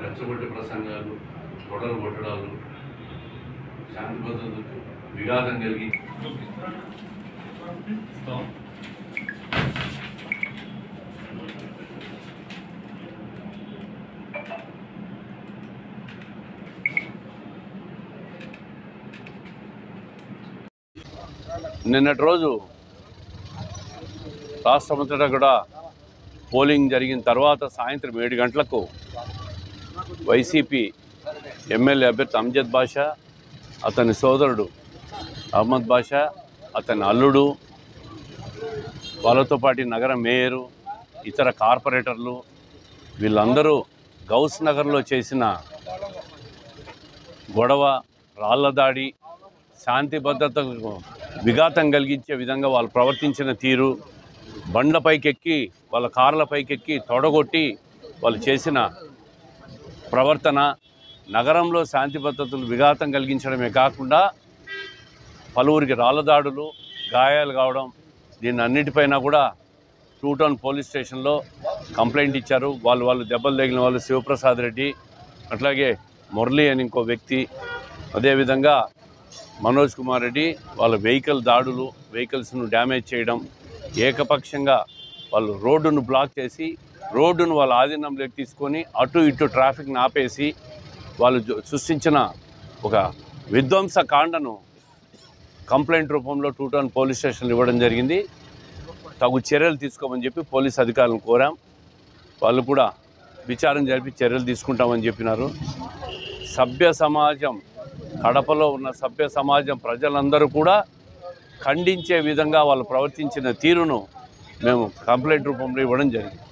రెచ్చగొట్టే ప్రసంగాలు, గొడవలు కొట్టడాలు, శాంతి భద్రతకు విఘాతం కలిగి నిన్నటి రోజు రాష్ట్రమంతటా కూడా పోలింగ్ జరిగిన తర్వాత సాయంత్రం 7 గంటలకు వైసీపీ ఎమ్మెల్యే అభ్యర్థి అంజద్ బాషా, అతని సోదరుడు అహ్మద్ బాషా, అతని అల్లుడు, వాళ్ళతో పాటు నగర మేయరు, ఇతర కార్పొరేటర్లు వీళ్ళందరూ గౌస్ నగర్లో చేసిన గొడవ, రాళ్లదాడి, శాంతి భద్రతకు విఘాతం కలిగించే విధంగా వాళ్ళు ప్రవర్తించిన తీరు, బండ్లపైకెక్కి వాళ్ళ కార్లపైకెక్కి తొడగొట్టి వాళ్ళు చేసిన ప్రవర్తన నగరంలో శాంతి భద్రతలు విఘాతం కలిగించడమే కాకుండా పలువురికి రాళ్లదాడులు, గాయాలు కావడం, దీన్ని అన్నిటిపైన కూడా 2 టౌన్ పోలీస్ స్టేషన్లో కంప్లైంట్ ఇచ్చారు. వాళ్ళు దెబ్బలు తగిలిన వాళ్ళు శివప్రసాద్ రెడ్డి, అట్లాగే మురళి అని ఇంకో వ్యక్తి, అదేవిధంగా మనోజ్ కుమార్ రెడ్డి వాళ్ళ వెహికల్ దాడులు, వెహికల్స్ను డ్యామేజ్ చేయడం, ఏకపక్షంగా వాళ్ళు రోడ్డును బ్లాక్ చేసి రోడ్డును వాళ్ళ ఆధీనంలోకి తీసుకొని అటు ఇటు ట్రాఫిక్ని ఆపేసి వాళ్ళు సృష్టించిన ఒక విధ్వంస కాండను కంప్లైంట్ రూపంలో 2 టౌన్ పోలీస్ స్టేషన్లు ఇవ్వడం జరిగింది. తగు చర్యలు తీసుకోమని చెప్పి పోలీస్ అధికారులను కోరాం. వాళ్ళు కూడా విచారణ జరిపి చర్యలు తీసుకుంటామని చెప్పినారు. సభ్య సమాజం, కడపలో ఉన్న సభ్య సమాజం ప్రజలందరూ కూడా ఖండించే విధంగా వాళ్ళు ప్రవర్తించిన తీరును మేము కంప్లైంట్ రూపంలో ఇవ్వడం జరిగింది.